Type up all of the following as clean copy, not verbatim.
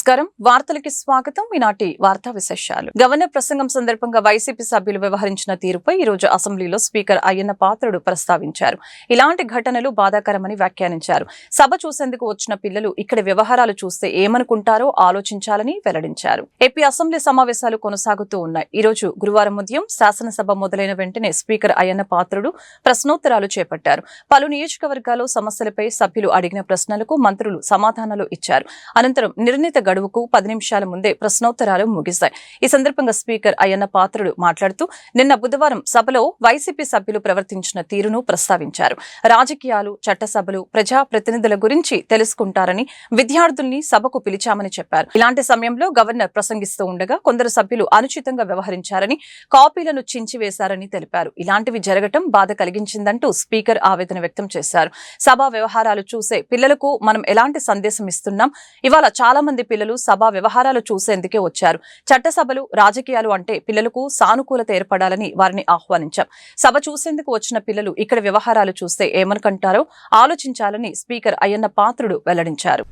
నమస్కారం వార్తలకి స్వాగతం ఈనాటి వార్తా విశేషాలు గవర్నర్ ప్రసంగం సందర్భంగా వైసీపీ సభ్యులు వ్యవహరించిన తీరుపై ఈ రోజు అసెంబ్లీలో స్పీకర్ అయ్యన్న పాత్రుడు ప్రస్తావించారు. ఇలాంటి ఘటనలు బాధాకరమని వ్యాఖ్యానించారు. సభ చూసేందుకు వచ్చిన పిల్లలు ఇక్కడి వ్యవహారాలు చూస్తే ఏమనుకుంటారో ఆలోచించాలని వెల్లడించారు. ఏపీ అసెంబ్లీ సమావేశాలు కొనసాగుతూ ఉన్నాయి. ఈ రోజు గురువారం ఉదయం శాసనసభ మొదలైన వెంటనే స్పీకర్ అయ్యన్న పాత్రుడు ప్రశ్నోత్తరాలు చేపట్టారు. పలు నియోజకవర్గాల్లో సమస్యలపై సభ్యులు అడిగిన ప్రశ్నలకు మంత్రులు సమాధానాలు ఇచ్చారు. అనంతరం నిర్ణీత గడువుకు 10 నిమిషాల ముందే ప్రశ్నోత్తరాలు ముగిశాయి. ఈ సందర్భంగా స్పీకర్ అయ్యన్న పాత్రుడు మాట్లాడుతూ నిన్న బుధవారం సభలో వైసీపీ సభ్యులు ప్రవర్తించిన తీరును ప్రస్తావించారు. రాజకీయాలు, చట్టసభలు, ప్రజాప్రతినిధుల గురించి తెలుసుకుంటారని విద్యార్థుల్ని సభకు పిలిచామని చెప్పారు. ఇలాంటి సమయంలో గవర్నర్ ప్రసంగిస్తూ ఉండగా కొందరు సభ్యులు అనుచితంగా వ్యవహరించారని, కాపీలను చించివేశారని తెలిపారు. ఇలాంటివి జరగటం బాధ కలిగించిందంటూ స్పీకర్ ఆవేదన వ్యక్తం చేశారు. సభా వ్యవహారాలు చూసే పిల్లలకు మనం ఎలాంటి సందేశం ఇస్తున్నాం? ఇవాళ చాలా మంది పిల్లలు సభా వ్యవహారాలు చూసేందుకే వచ్చారు. చట్టసభలు, రాజకీయాలు అంటే పిల్లలకు సానుకూలత ఏర్పడాలని వారిని ఆహ్వానించాం. సభ చూసేందుకు వచ్చిన పిల్లలు ఇక్కడ వ్యవహారాలు చూస్తే ఏమనుకుంటారో ఆలోచించాలని స్పీకర్ అయ్యన్న పాత్రుడు వెల్లడించారు.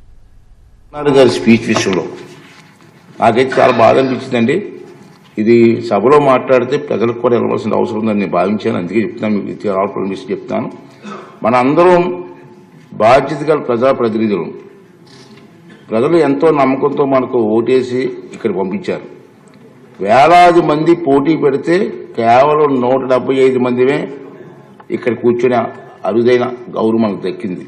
స్పీచ్ విషయంలో నాకైతే చాలా బాధ అనిపించిందండి. ఇది సభలో మాట్లాడితే ప్రజలకు కూడా వెళ్ళవలసిన అవసరం ఉందని నేను భావించాను. అందుకే చెప్తున్నాను, మీకు చెప్తాను. మన అందరం బాధ్యత గల ప్రజాప్రతినిధులు. ప్రజలు ఎంతో నమ్మకంతో మనకు ఓటేసి ఇక్కడ పంపించారు. వేలాది మంది పోటీ పెడితే కేవలం 175 మందిమే ఇక్కడ కూర్చుని అరుదైన గౌరవం మనకు దక్కింది.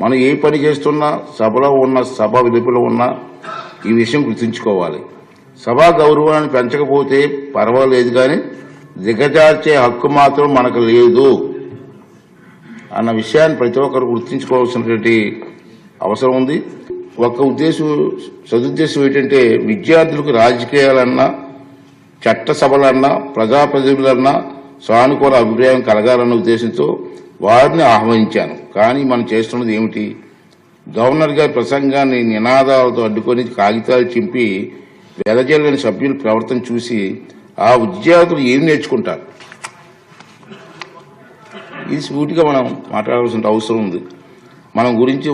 మనం ఏ పని చేస్తున్నా, సభలో ఉన్న, సభ వెలుపల ఉన్నా ఈ విషయం గుర్తుంచుకోవాలి. సభా గౌరవాన్ని పెంచకపోతే పర్వాలేదు, కానీ దిగజార్చే హక్కు మాత్రం మనకు లేదు అన్న విషయాన్ని ప్రతి ఒక్కరు గుర్తుంచుకోవాల్సినటువంటి అవసరం ఉంది. ఒక సదుద్దేశం ఏంటంటే విద్యార్థులకు రాజకీయాలన్నా, చట్టసభలన్నా, ప్రజాప్రతినిధులన్నా సానుకూల అభిప్రాయం కలగాలన్న ఉద్దేశంతో వారిని ఆహ్వానించాను. కానీ మనం చేస్తున్నది ఏమిటి? గవర్నర్ గారి ప్రసంగాన్ని నినాదాలతో అడ్డుకొని కాగితాలు చింపి వెదజల్లని సభ్యుల ప్రవర్తన చూసి ఆ విద్యార్థులు ఏం నేర్చుకుంటారు? ఇది సూటిగా మనం మాట్లాడాల్సిన అవసరం ఉంది. మన గురించి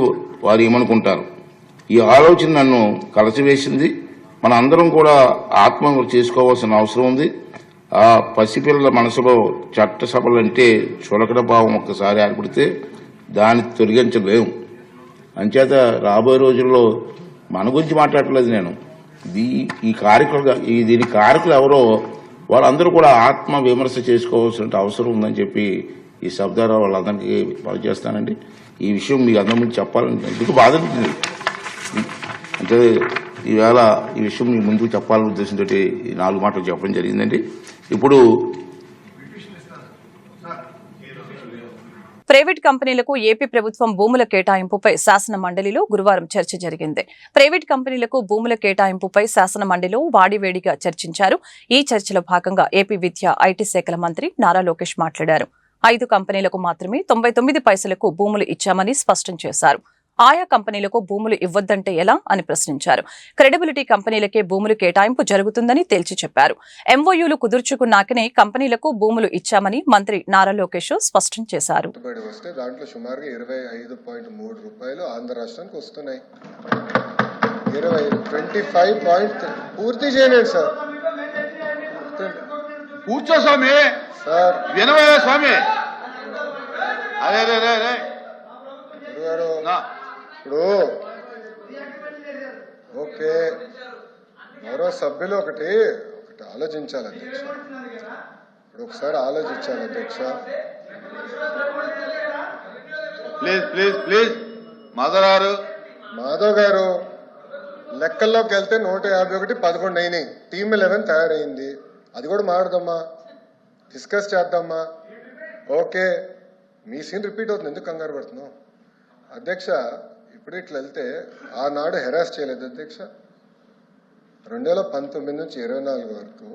వారు ఏమనుకుంటారు? ఈ ఆలోచన నన్ను కలచివేసింది. మన అందరం కూడా ఆత్మహత్య చేసుకోవాల్సిన అవసరం ఉంది. ఆ పసిపిల్లల మనసులో చట్టసభలంటే చులకడ భావం ఒక్కసారి ఏర్పడితే దాన్ని తొలగించలేము. అంచేత రాబోయే రోజుల్లో మన గురించి మాట్లాడలేదు నేను. దీని కారకులు ఎవరో వాళ్ళందరూ కూడా ఆత్మ విమర్శ చేసుకోవాల్సిన అవసరం ఉందని చెప్పి ఈ శబ్దాలు వాళ్ళందరికీ పనిచేస్తానండి. ఈ విషయం మీకు అందరి ముందు చెప్పాలని ఎందుకు బాధ అనిపించింది అంటే ఈవేళ ఈ విషయం మీ ముందుకు చెప్పాలనే ఉద్దేశంతో ఈ 4 మాటలు చెప్పడం జరిగిందండి. ఇప్పుడు ప్రైవేట్ కంపెనీలకు ఏపీ ప్రభుత్వం భూముల కేటాయింపుపై శాసన మండలిలో గురువారం చర్చ జరిగింది. ప్రైవేట్ కంపెనీలకు భూముల కేటాయింపుపై శాసన మండలిలో వాడివేడిగా చర్చించారు. ఈ చర్చలో భాగంగా ఏపీ విద్యా, ఐటీ శాఖల మంత్రి నారా లోకేష్ మాట్లాడారు. 5 కంపెనీలకు మాత్రమే 99 పైసలకు భూములు ఇచ్చామని స్పష్టం చేశారు. ఆయా కంపెనీలకు భూములు ఇవ్వొద్దంటే ఎలా అని ప్రశ్నించారు. క్రెడిబిలిటీ కంపెనీలకే భూములు కేటాయింపు జరుగుతుందని తేల్చి చెప్పారు. ఎంఓయూలు కుదుర్చుకున్నాకనే కంపెనీలకు భూములు ఇచ్చామని మంత్రి నారా లోకేష్ స్పష్టం చేశారు. దాంట్లో సుమారుగా 25.3 రూపాయలు ఆంధ్ర రాష్ట్రానికి వస్తున్నాయి. 25 పూర్తి చేయలేదు సార్. కూర్చో స్వామి సార్, వినవే స్వామి. అదే గురుగారు, ఇప్పుడు ఓకే, మరో సభ్యులు ఒకటి ఆలోచించాలి అధ్యక్ష. ఇప్పుడు ఒకసారి ఆలోచించాలి అధ్యక్ష. ప్లీజ్ మాధవ్ గారు, లెక్కల్లోకి వెళ్తే 151 11 అయినాయి. టీమ్ 11 తయారైంది. అది కూడా మాట్లాడదామా, డిస్కస్ చేద్దామా? ఓకే, మీ సీన్ రిపీట్ అవుతుంది, ఎందుకు కంగారు పడుతున్నావు అధ్యక్ష? ఇప్పుడు ఇట్లా వెళ్తే ఆనాడు హెరాస్ చేయలేదు అధ్యక్ష. 2019 నుంచి 24 వరకు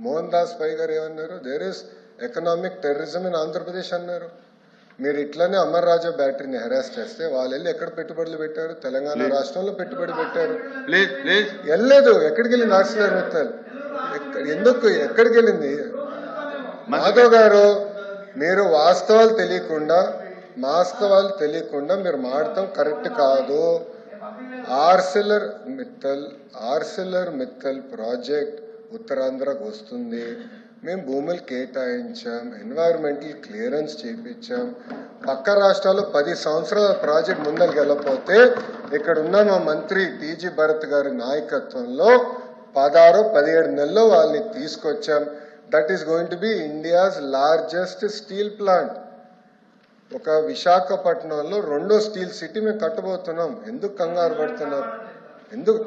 మోహన్ దాస్ పై గారు ఏమన్నారు? There is economic terrorism in Andhra Pradesh అన్నారు. మీరు ఇట్లనే అమర్ రాజా బ్యాటరీని హెరాస్ చేస్తే వాళ్ళు వెళ్ళి ఎక్కడ పెట్టుబడులు పెట్టారు? తెలంగాణ రాష్ట్రంలో పెట్టుబడి పెట్టారు. వెళ్ళలేదు. ఎక్కడికి వెళ్ళింది ఆక్సిజన్ మెత్తలు? ఎందుకు ఎక్కడికి వెళ్ళింది? మాధవ్ గారు, మీరు వాస్తవాలు తెలియకుండా మీరు మాడటం కరెక్ట్ కాదు. ఆర్సిలర్ మిత్తల్ ప్రాజెక్ట్ ఉత్తరాంధ్రకు వస్తుంది. మేము భూములు కేటాయించాం, ఎన్వైరన్మెంటల్ క్లియరెన్స్ చేయించాం. పక్క రాష్ట్రాలు 10 సంవత్సరాల ప్రాజెక్ట్ ముందరికి వెళ్ళకపోతే ఇక్కడ ఉన్న మా మంత్రి టీజీ భరత్ గారి నాయకత్వంలో 16-17 నెలల్లో వాళ్ళని తీసుకొచ్చాం. That is going to be India's largest steel plant. ఒక విశాఖపట్నంలో 2వ స్టీల్ సిటీ మేము కట్టబోతున్నాం. ఎందుకు కంగారు పడుతున్నారు? ఎందుకు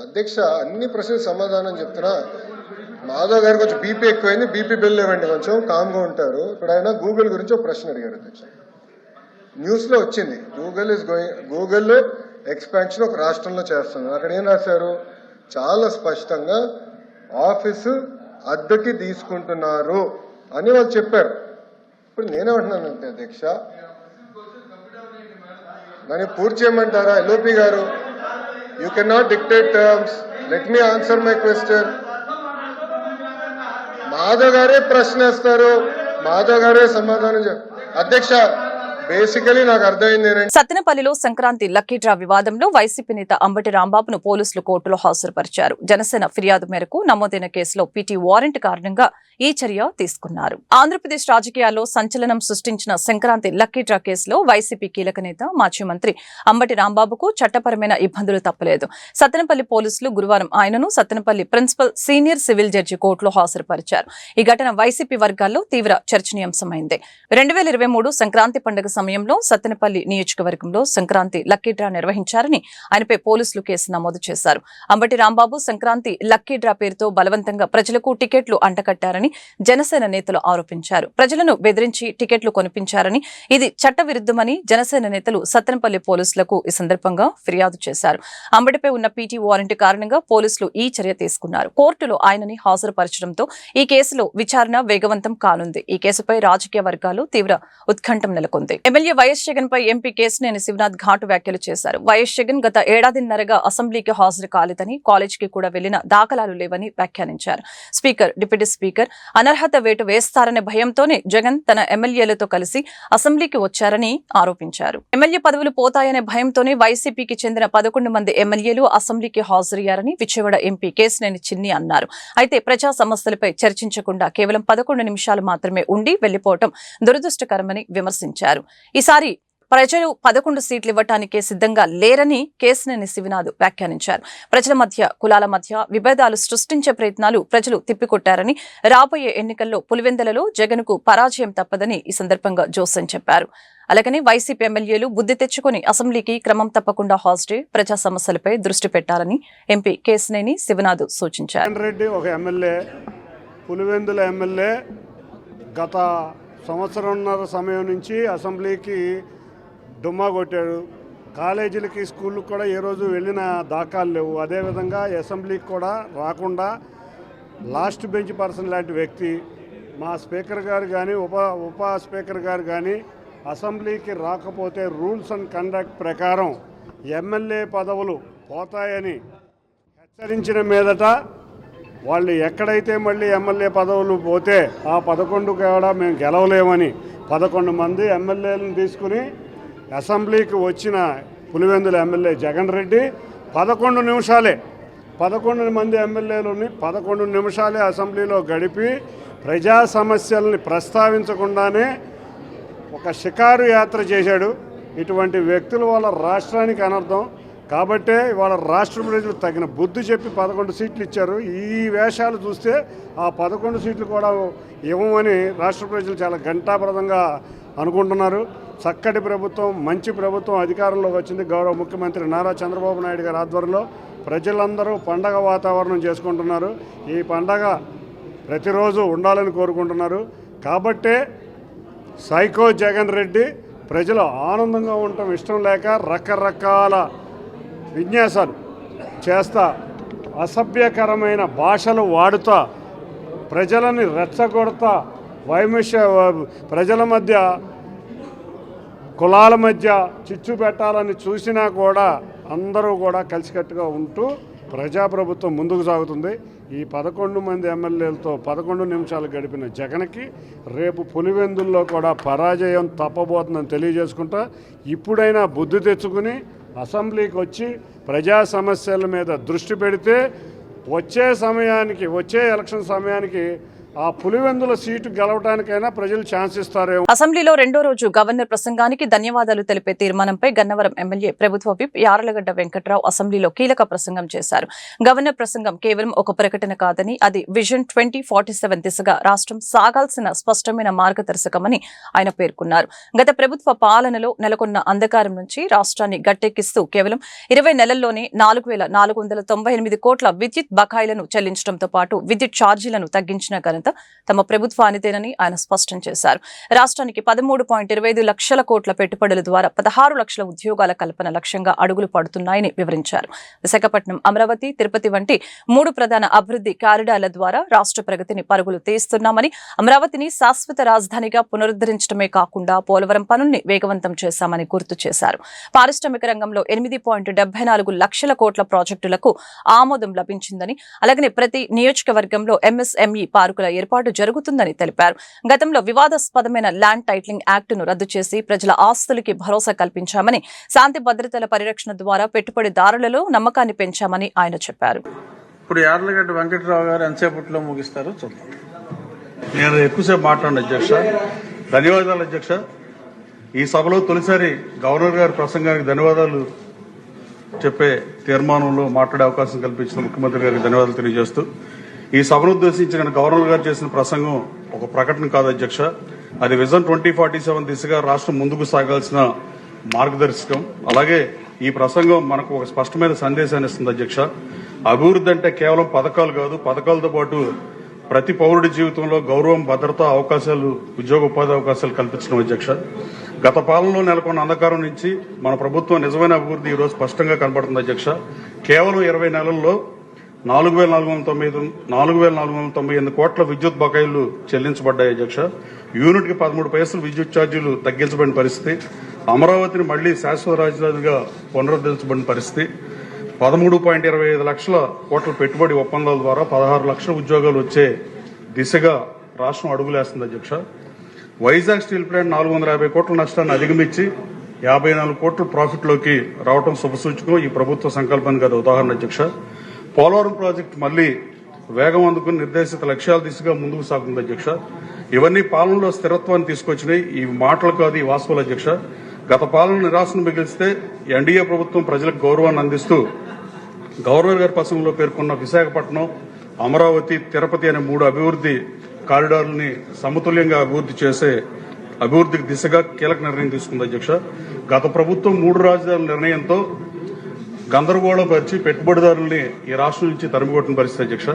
అధ్యక్ష అన్ని ప్రశ్నలు సమాధానం చెప్తున్నా. మాధవ్ గారికి కొంచెం బీపీ ఎక్కువైంది, బీపీ బిల్ ఇవ్వండి, కొంచెం కామ్గా ఉంటారు. ఇప్పుడు ఆయన గూగుల్ గురించి ఒక ప్రశ్న అడిగారు అధ్యక్ష. న్యూస్లో వచ్చింది, గూగుల్ ఎక్స్పాన్షన్ ఒక రాష్ట్రంలో చేస్తున్నారు. అక్కడ ఏం రాశారు? చాలా స్పష్టంగా ఆఫీసు అద్దెకి తీసుకుంటున్నారు అని వాళ్ళు చెప్పారు. ఇప్పుడు నేనేమంటున్నానంటే అధ్యక్ష, నన్ను పూర్తి చేయమంటారా? ఎల్ఓపి గారు, you can not dictate terms. Let me answer my question. Madhav గారే ప్రశ్న వేస్తారు, మాధవ్ గారే సమాధానం అధ్యక్ష, బేసికలీ నాకు అర్థమైంది ఏంటంటే సత్తెనపల్లిలో సంక్రాంతి లక్కీ డ్రా వివాదంలో వైసీపీ నేత అంబటి రాంబాబును పోలీసులు కోర్టులో హాజరుపరిచారు. జనసేన ఫిర్యాదు మేరకు నమోదైన కేసులో పీటీ వారెంట్ కారణంగా ఈ చర్య తీసుకున్నారు. ఆంధ్రప్రదేశ్ రాజకీయాల్లో సంచలనం సృష్టించిన సంక్రాంతి లక్కీ డ్రా కేసులో వైసీపీ కీలక నేత మాజీ మంత్రి అంబటి రాంబాబుకు చట్టపరమైన ఇబ్బందులు తప్పలేదు. సత్తెనపల్లి పోలీసులు గురువారం ఆయనను Sattenapalli principal senior civil judge కోర్టులో హాజరుపరిచారు. ఈ ఘటన వైసీపీ వర్గాల్లో తీవ్ర చర్చనీయాంశమైంది. 2023 సంక్రాంతి పండుగ సమయంలో సత్తెనపల్లి నియోజకవర్గంలో సంక్రాంతి లక్కీ డ్రా నిర్వహించారని ఆయనపై పోలీసులు కేసు నమోదు చేశారు. అంబటి రాంబాబు సంక్రాంతి లక్కీ డ్రా పేరుతో బలవంతంగా ప్రజలకు టికెట్లు అంటకట్టారని జనసేన నేతలు ఆరోపించారు. ప్రజలను బెదిరించి టికెట్లు కొనిపించారని, ఇది చట్టవిరుద్ధమని జనసేన నేతలు సత్తెనపల్లి పోలీసులకు ఈ సందర్భంగా ఫిర్యాదు చేశారు. అంబటిపై ఉన్న పీటీ వారెంట్ కారణంగా పోలీసులు ఈ చర్య తీసుకున్నారు. కోర్టులో ఆయనని హాజరుపరచడంతో ఈ కేసులో విచారణ వేగవంతం కానుంది. ఈ కేసుపై రాజకీయ వర్గాలు తీవ్ర ఉత్కంఠం నెలకొంది. ఎమ్మెల్యే వైఎస్ జగన్ పై ఎంపీ కేశినేని శివనాథ్ ఘాటు వ్యాఖ్యలు చేశారు. వైఎస్ జగన్ గత ఏడాదిన్నరగా అసెంబ్లీకి హాజరు కాలేదని, కాలేజీకి కూడా వెళ్లిన దాఖలాలు లేవని వ్యాఖ్యానించారు. స్పీకర్, డిప్యూటీ స్పీకర్ అనర్హత వేటు వేస్తారనే భయంతోనే జగన్ తన ఎమ్మెల్యేలతో కలిసి అసెంబ్లీకి వచ్చారని ఆరోపించారు. ఎమ్మెల్యే పదవులు పోతాయనే భయంతోనే వైసీపీకి చెందిన 11 మంది ఎమ్మెల్యేలు అసెంబ్లీకి హాజరయ్యారని విజయవాడ ఎంపీ కేశినేని చిన్ని అన్నారు. అయితే ప్రజా సమస్యలపై చర్చించకుండా కేవలం 11 నిమిషాలు మాత్రమే ఉండి వెళ్లిపోవడం దురదృష్టకరమని విమర్శించారు. ఈసారి ప్రజలు 11 సీట్లు ఇవ్వటానికే సిద్ధంగా లేరని కేశినేని శివనాథ్ వ్యాఖ్యానించారు. ప్రజల మధ్య, కులాల మధ్య విభేదాలు సృష్టించే ప్రయత్నాలు ప్రజలు తిప్పికొట్టారని, రాబోయే ఎన్నికల్లో పులివెందులలో జగన్కు పరాజయం తప్పదని ఈ సందర్భంగా జోసెన్ చెప్పారు. అలాగని వైసీపీ ఎమ్మెల్యేలు బుద్ధి తెచ్చుకుని అసెంబ్లీకి క్రమం తప్పకుండా హాజరై ప్రజా సమస్యలపై దృష్టి పెట్టాలని ఎంపీ కేశినేని శివనాథ్ సూచించారు. పులివెందుల ఎమ్మెల్యే గత సంవత్సరంన్నర సమయం నుంచి అసెంబ్లీకి డుమ్మా కొట్టాడు. కాలేజీలకి, స్కూళ్ళకి కూడా ఏ రోజు వెళ్ళిన దాఖలు లేవు. అదేవిధంగా అసెంబ్లీకి కూడా రాకుండా లాస్ట్ బెంచ్ పర్సన్ లాంటి వ్యక్తి, మా స్పీకర్ గారు కానీ ఉప స్పీకర్ గారు కానీ అసెంబ్లీకి రాకపోతే రూల్స్ అండ్ కండక్ట్ ప్రకారం ఎమ్మెల్యే పదవులు పోతాయని హెచ్చరించిన మీదట వాళ్ళు ఎక్కడైతే మళ్ళీ ఎమ్మెల్యే పదవులు పోతే ఆ 11 కూడా మేము గెలవలేమని 11 మంది ఎమ్మెల్యేలను తీసుకుని అసెంబ్లీకి వచ్చిన పులివెందుల ఎమ్మెల్యే జగన్ రెడ్డి 11 నిమిషాలే 11 మంది ఎమ్మెల్యేలని 11 నిమిషాలే అసెంబ్లీలో గడిపి ప్రజా సమస్యల్ని ప్రస్తావించకుండానే ఒక షికారు యాత్ర చేశాడు. ఇటువంటి వ్యక్తుల వల్ల రాష్ట్రానికి అనర్థం. కాబట్టే ఇవాళ రాష్ట్ర ప్రజలు తగిన బుద్ధి చెప్పి 11 సీట్లు ఇచ్చారు. ఈ వేషాలు చూస్తే ఆ 11 సీట్లు కూడా ఇవ్వమని రాష్ట్ర ప్రజలు చాలా ఘంటాప్రదంగా అనుకుంటున్నారు. చక్కటి ప్రభుత్వం, మంచి ప్రభుత్వం అధికారంలోకి వచ్చింది. గౌరవ ముఖ్యమంత్రి నారా చంద్రబాబు నాయుడు గారి ఆధ్వర్యంలో ప్రజలందరూ పండగ వాతావరణం చేసుకుంటున్నారు. ఈ పండగ ప్రతిరోజు ఉండాలని కోరుకుంటున్నారు. కాబట్టే సైకో జగన్ రెడ్డి ప్రజలు ఆనందంగా ఉండటం ఇష్టం లేక రకరకాల విన్యాసాలు చేస్తా, అసభ్యకరమైన భాషలు వాడుతా, ప్రజలని రెచ్చగొడతా, ప్రజల మధ్య, కులాల మధ్య చిచ్చు పెట్టాలని చూసినా కూడా అందరూ కూడా కలిసికట్టుగా ఉంటూ ప్రజాప్రభుత్వం ముందుకు సాగుతుంది. ఈ 11 మంది ఎమ్మెల్యేలతో 11 నిమిషాలు గడిపిన జగన్కి రేపు పులివెందుల్లో కూడా పరాజయం తప్పబోతుందని తెలియజేసుకుంటా, ఇప్పుడైనా బుద్ధి తెచ్చుకుని అసెంబ్లీకి వచ్చి ప్రజా సమస్యల మీద దృష్టి పెడితే వచ్చే ఎలక్షన్ సమయానికి ఆ పులివెందుల సీటు గెలవడానికైనా ప్రజలు ఛాన్స్ ఇస్తారేమో. అసెంబ్లీలో రెండో రోజు గవర్నర్ ప్రసంగానికి ధన్యవాదాలు తెలిపే తీర్మానంపై గన్నవరం ఎమ్మెల్యే ప్రభుత్వ విప్ యార్లగడ్డ వెంకట్రావు అసెంబ్లీలో కీలక ప్రసంగం చేశారు. గవర్నర్ ప్రసంగం కేవలం ఒక ప్రకటన కాదని అది విజన్ 2047 దిశగా రాష్ట్రం సాగాల్సిన స్పష్టమైన మార్గదర్శకమని ఆయన పేర్కొన్నారు. గత ప్రభుత్వ పాలనలో నెలకొన్న అంధకారం నుంచి రాష్ట్రాన్ని గట్టెక్కిస్తూ కేవలం 20 నెలల్లోనే 4,498 కోట్ల విద్యుత్ బకాయిలను చెల్లించడంతో పాటు విద్యుత్ ఛార్జీలను తగ్గించిన ఘనత తమ ప్రభుత్వానిదేనని ఆయన స్పష్టం చేశారు. రాష్ట్రానికి 13.25 లక్షల కోట్ల పెట్టుబడుల ద్వారా 16 లక్షల ఉద్యోగాల కల్పన లక్ష్యంగా అడుగులు పడుతున్నాయని వివరించారు. విశాఖపట్నం, అమరావతి, తిరుపతి వంటి 3 ప్రధాన అభివృద్ధి కారిడార్ల ద్వారా రాష్ట్ర ప్రగతిని పరుగులు తీస్తున్నామని, అమరావతిని శాశ్వత రాజధానిగా పునరుద్ధరించడమే కాకుండా పోలవరం పనుల్ని వేగవంతం చేశామని గుర్తు చేశారు. పారిశ్రామిక రంగంలో 8.74 లక్షల కోట్ల ప్రాజెక్టులకు ఆమోదం లభించిందని, అలాగే ప్రతి నియోజకవర్గంలో ఎంఎస్ఎంఈ పార్కుల ఏర్పాటు జరుగుతుందని తెలిపారు. గతంలో వివాదాస్పదమైన ల్యాండ్ టైటిలింగ్ యాక్టును రద్దు చేసి ప్రజల ఆస్తులకి భరోసా కల్పించామని, శాంతి భద్రతల పరిరక్షణ ద్వారా పెట్టుబడిదారులలో నమ్మకాన్ని పెంచామని ఆయన చెప్పారు. ఇప్పుడు యార్లగడ్డ వెంకట్రావు గారు ఎంతసేపట్లో ముగిస్తారో చూద్దాం. నేను ఎక్కువసేపు మాట్లాడండి అధ్యక్ష. ధన్యవాదాలు అధ్యక్ష. ఈ సభలో తొలిసారి గవర్నర్ గారి ప్రసంగానికి ధన్యవాదాలు చెప్పే తీర్మానంలో మాట్లాడే అవకాశం కల్పించిన ముఖ్యమంత్రి గారికి ధన్యవాదాలు తెలియజేస్తూ, ఈ సభను ఉద్దేశించిన గవర్నర్ గారు చేసిన ప్రసంగం ఒక ప్రకటన కాదు అధ్యక్ష. అది విజన్ 2047 దిశగా రాష్ట్రం ముందుకు సాగాల్సిన మార్గదర్శకం. అలాగే ఈ ప్రసంగం మనకు ఒక స్పష్టమైన సందేశాన్ని ఇస్తుంది అధ్యక్ష. అభివృద్ధి అంటే కేవలం పథకాలు కాదు, పథకాలతో పాటు ప్రతి పౌరుడి జీవితంలో గౌరవం, భద్రత, అవకాశాలు, ఉద్యోగ ఉపాధి అవకాశాలు కల్పించడం అధ్యక్ష. గత పాలనలో నెలకొన్న అంధకారం నుంచి మన ప్రభుత్వం నిజమైన అభివృద్ధి ఈరోజు స్పష్టంగా కనబడుతుంది అధ్యక్ష. కేవలం 20 నెలల్లో 4,498 కోట్ల విద్యుత్ బకాయిలు చెల్లించబడ్డాయి అధ్యక్ష. యూనిట్కి 13 పైసలు విద్యుత్ ఛార్జీలు తగ్గించబడిన పరిస్థితి, అమరావతిని మళ్లీ శాశ్వత రాజధానిగా పునరుద్ధరించబడిన పరిస్థితి, 13.25 లక్షల కోట్ల పెట్టుబడి ఒప్పందాల ద్వారా 16 లక్షల ఉద్యోగాలు వచ్చే దిశగా రాష్ట్రం అడుగులేస్తుంది అధ్యక్ష. వైజాగ్ స్టీల్ ప్లాంట్ 450 కోట్ల నష్టాన్ని అధిగమించి 54 కోట్ల ప్రాఫిట్లోకి రావడం శుభసూచకం. ఈ ప్రభుత్వ సంకల్పానికి అది ఉదాహరణ అధ్యక్ష. పోలవరం ప్రాజెక్టు మళ్లీ వేగం అందుకుని నిర్దేశిత లక్ష్యాల దిశగా ముందుకు సాగుతుంది అధ్యక్ష. ఇవన్నీ పాలనలో స్థిరత్వాన్ని తీసుకొచ్చినాయి. ఈ మాటలు కాదు, ఈ వాస్తవాలు అధ్యక్ష. గత పాలన నిరాశను మిగిలిస్తే ఎన్డీఏ ప్రభుత్వం ప్రజలకు గౌరవాన్ని అందిస్తూ గవర్నర్ గారి ప్రసంగంలో పేర్కొన్న విశాఖపట్నం, అమరావతి, తిరుపతి అనే 3 అభివృద్ధి కారిడార్లని సమతుల్యంగా అభివృద్ధి చేసే అభివృద్ధికి దిశగా కీలక నిర్ణయం తీసుకుంది అధ్యక్ష. గత ప్రభుత్వం 3 రాజధానుల నిర్ణయంతో గందరగోళం పరిచి పెట్టుబడిదారుల్ని ఈ రాష్ట్రం నుంచి తరిమికొట్టిన పరిస్థితి అధ్యక్ష.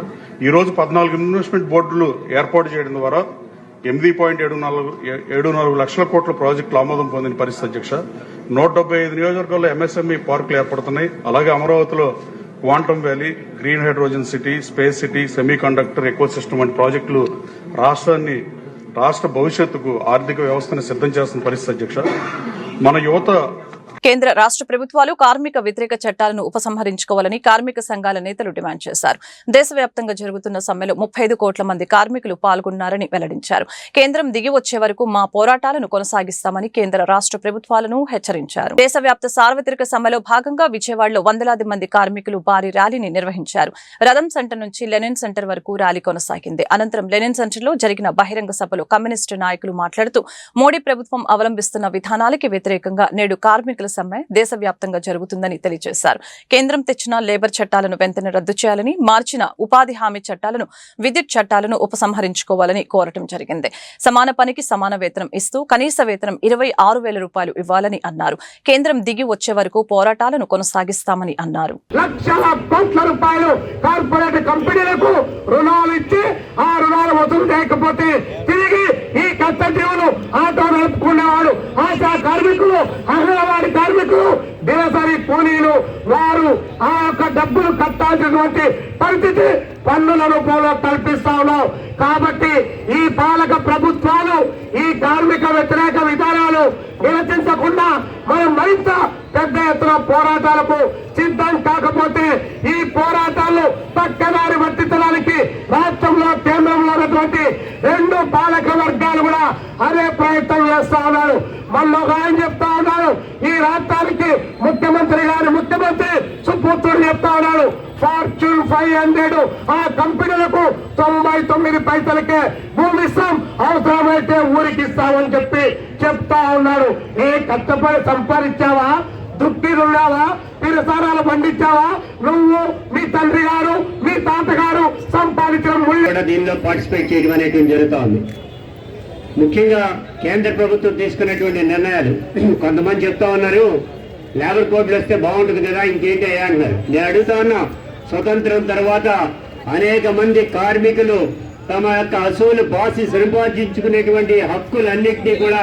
ఈ రోజు 14 ఇన్వెస్ట్మెంట్ బోర్డులు ఏర్పాటు చేయడం ద్వారా 8.74 లక్షల కోట్ల ప్రాజెక్టులు ఆమోదం పొందిన పరిస్థితి అధ్యక్ష. 175 నియోజకవర్గాల్లో ఎంఎస్ఎంఈ పార్కులు ఏర్పడుతున్నాయి. అలాగే అమరావతిలో quantum valley, green hydrogen city, space city, semi conductor ecosystem వంటి ప్రాజెక్టులు రాష్ట్ర భవిష్యత్తుకు ఆర్థిక వ్యవస్థను సిద్దం చేస్తున్న పరిస్థితి అధ్యక్ష. మన యువత కేంద్ర రాష్ట్ర ప్రభుత్వాలు కార్మిక వ్యతిరేక చట్టాలను ఉపసంహరించుకోవాలని కార్మిక సంఘాల నేతలు డిమాండ్ చేశారు. దేశవ్యాప్తంగా జరుగుతున్న సమ్మెలో 35 కోట్ల మంది కార్మికులు పాల్గొన్నారని వెల్లడించారు. కేంద్రం దిగి వచ్చే వరకు మా పోరాటాలను కొనసాగిస్తామని కేంద్ర రాష్ట్ర ప్రభుత్వాలను హెచ్చరించారు. దేశవ్యాప్త సార్వత్రిక సమ్మెలో భాగంగా విజయవాడలో వందలాది మంది కార్మికులు భారీ ర్యాలీని నిర్వహించారు. రథం సెంటర్ నుంచి లెనిన్ సెంటర్ వరకు ర్యాలీ కొనసాగింది. అనంతరం లెనిన్ సెంటర్లో జరిగిన బహిరంగ సభలో కమ్యూనిస్టు నాయకులు మాట్లాడుతూ మోడీ ప్రభుత్వం అవలంబిస్తున్న విధానాలకి వ్యతిరేకంగా నేడు కార్మికుల సమ్మె దేశవ్యాప్తంగా జరుగుతుందని తెలియజేశారు. కేంద్రం తెచ్చిన లేబర్ చట్టాలను వెంటనే రద్దు చేయాలని, మార్చిన ఉపాధి హామీ చట్టాలను, విద్యుత్ చట్టాలను ఉపసంహరించుకోవాలని కోరటం జరిగింది. సమాన పనికి సమాన వేతనం ఇస్తూ కనీస వేతనం 26,000 రూపాయలు ఇవ్వాలని అన్నారు. కేంద్రం దిగి వచ్చే వరకు పోరాటాలను కొనసాగిస్తామని అన్నారు. లక్షల కోట్ల రూపాయలు కార్పొరేట్ కంపెనీలకు రుణాలు ఇచ్చి ఆ రుణాలు వసూలు చేయకపోతే తిరిగి ఈ కష్టజీవులు ఆటో నడుపుకునేవాడు, ఆశా కార్మికులు, అహ్లవాడి కార్మికులు, దినసరి కూలీలు వారు ఆ యొక్క డబ్బులు కట్టాల్సినటువంటి పరిస్థితి పన్నుల రూపంలో కల్పిస్తా ఉన్నాం. కాబట్టి ఈ పాలక ప్రభుత్వాలు ఈ కార్మిక వ్యతిరేక విధానాలు నిరసించకుండా మనం మరింత పెద్ద ఎత్తున పోరాటాలకు సిద్ధం కాకపోతే ఈ పోరాటాలు పక్కదారి వర్తించడానికి రాష్ట్రంలో, కేంద్రంలో ఉన్నటువంటి 2 పాలక వర్గాలు కూడా అదే ప్రయత్నం చేస్తా ఉన్నారు. మళ్ళీ ఆయన చెప్తా ఉన్నారు, ఈ రాష్ట్రానికి ముఖ్యమంత్రి సుపుత్రుడు చెప్తా ఉన్నాడు. ఫార్చ్యూన్ 500 ఆ కంపెనీలకు 99 పైసలకే భూమి ఇస్తాం, అవసరమైతే ఊరికి ఇస్తామని చెప్తా ఉన్నాడు. కష్టపడి సంపాదించావా? దుక్కిలున్నావా? పిరసారాలు పండించావా? నువ్వు, మీ తండ్రి గారు, మీ తాతగారు సంపాదించిన దీనిలో పార్టిసిపేట్ చేయడం అనేటువంటి జరుగుతూ ఉంది. ముఖ్యంగా కేంద్ర ప్రభుత్వం తీసుకున్నటువంటి నిర్ణయాలు కొంతమంది చెప్తా ఉన్నారు లేబర్ కోడ్లు వస్తే బాగుంటుంది కదా, ఇంకేంటి అయ్యా అంటున్నారు. నేను అడుగుతా ఉన్నా, స్వతంత్రం తర్వాత అనేక మంది కార్మికులు తమ యొక్క అసూలు బాసి సంపాదించుకునేటువంటి హక్కులన్నింటినీ కూడా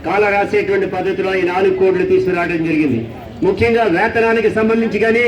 కాల రాసేటువంటి పద్ధతిలో ఈ 4 కోట్లు తీసుకురావడం జరిగింది. ముఖ్యంగా వేతనానికి సంబంధించి కానీ,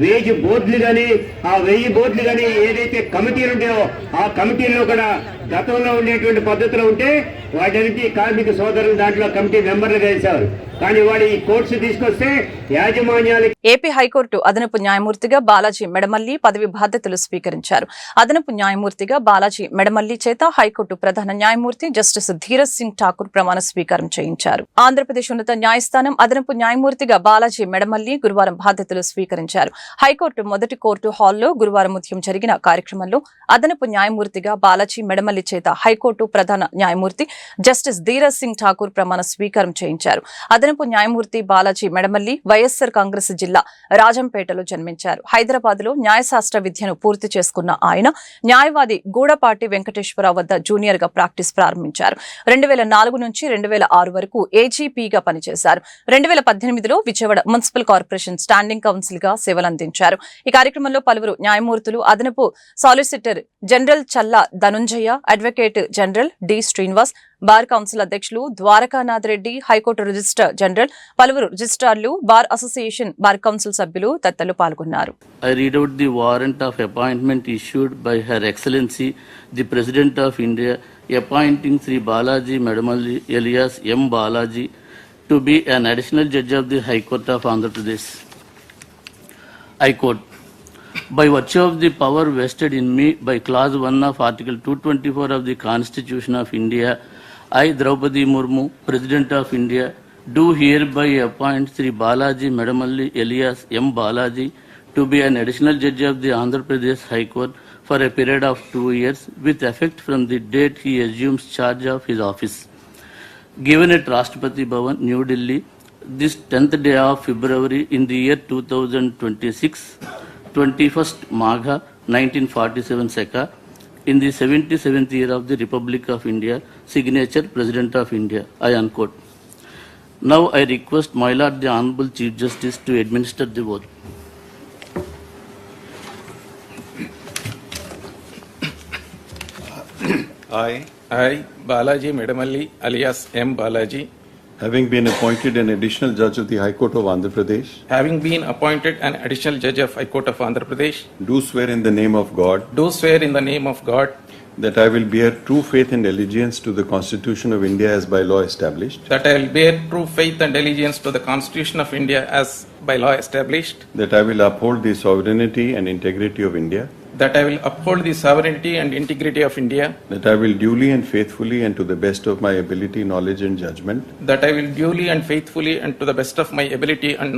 వేజ్ బోర్డులు కానీ, ఆ 1000 బోర్డులు కానీ ఏదైతే కమిటీలు ఉంటాయో ఆ కమిటీల్లో కూడా గతంలో ఉండేటువంటి పద్ధతిలో ఉంటే వాటికి కార్మిక సోదరులు దాంట్లో కమిటీ మెంబర్లుగా వేశారు. కానీ వాడు ఈ కోర్సు తీసుకొస్తే యాజమాన్యాలకి. ఏపీ హైకోర్టు అదనపు న్యాయమూర్తిగా బాలాజీ మెడమల్లి పదవి బాధ్యతలు స్వీకరించారు. అదనపు న్యాయమూర్తిగా బాలాజీ మెడమల్లి చేత హైకోర్టు ప్రధాన న్యాయమూర్తి జస్టిస్ ధీరజ్ సింగ్ ఠాకూర్ ప్రమాణ స్వీకారం చేయించారు. ఆంధ్రప్రదేశ్ ఉన్నత న్యాయస్థానం అదనపు న్యాయమూర్తిగా బాలాజీ మెడమల్లి గురువారం బాధ్యతలు స్వీకరించారు. హైకోర్టు మొదటి కోర్టు హాల్లో గురువారం ఉదయం జరిగిన కార్యక్రమంలో అదనపు న్యాయమూర్తిగా బాలాజీ మెడమల్లి చేత హైకోర్టు ప్రధాన న్యాయమూర్తి జస్టిస్ ధీరజ్ సింగ్ ఠాకూర్ ప్రమాణ స్వీకారం చేయించారు. అదనపు న్యాయమూర్తి బాలాజీ మెడమల్లి వైఎస్సార్ కాంగ్రెస్ జిల్లా రాజంపేటలో జన్మించారు. హైదరాబాద్ లో న్యాయశాస్త్ర విద్యను పూర్తి చేసుకున్న ఆయన న్యాయవాది గూడపాటి వెంకటేశ్వరరావు వద్ద జూనియర్ గా ప్రాక్టీస్ ప్రారంభించారు. 2004 నుంచి 2006 వరకు ఏజీపీగా పనిచేశారు. 2018లో Vijayawada municipal corporation standing counsel గా సేవలందించారు. ఈ కార్యక్రమంలో పలువురు న్యాయమూర్తులు, అదనపు solicitor general Challa Dhanunjaya, advocate general D Srinivas, bar council అధ్యక్షులు Dwarakanath Reddy, high court registrar general, పలువురు రిజిస్ట్రార్లు, బార్ అసోసియేషన్ బార్ కౌన్సిల్ సభ్యులు తదితరులు పాల్గొన్నారు. I read out the warrant of appointment issued by Her Excellency the President of India appointing Sri Balaji Medamalli alias M. Balaji to be an additional judge of the High Court of Andhra Pradesh. High Court. By virtue of the power vested in me by Clause 1 of Article 224 of the Constitution of India, I, Draupadi Murmu, President of India, do hereby appoint Sri Balaji Medamalli alias M. Balaji to be an additional judge of the Andhra Pradesh High Court for a period of 2 years with effect from the date he assumes charge of his office. Given at Rashtrapati Bhavan, New Delhi, this 10th day of February in the year 2026, 21st Magha 1947 Seka, in the 77th year of the Republic of India, signature President of India, I unquote. Now I request my Lord the Honorable Chief Justice to administer the oath. I, Balaji Medamalli alias M. Balaji, having been appointed an additional judge of the High Court of Andhra Pradesh, having been appointed an additional judge of High Court of Andhra Pradesh, do swear in the name of God do swear in the name of God that I will bear true faith and allegiance to the Constitution of India as by law established, that I will bear true faith and allegiance to the Constitution of India as by law established, that I will uphold the sovereignty and integrity of India, that I will uphold the sovereignty and integrity of India, that I will duly and faithfully and to the best of my ability, knowledge and judgment that I will duly and faithfully and to the best of my ability and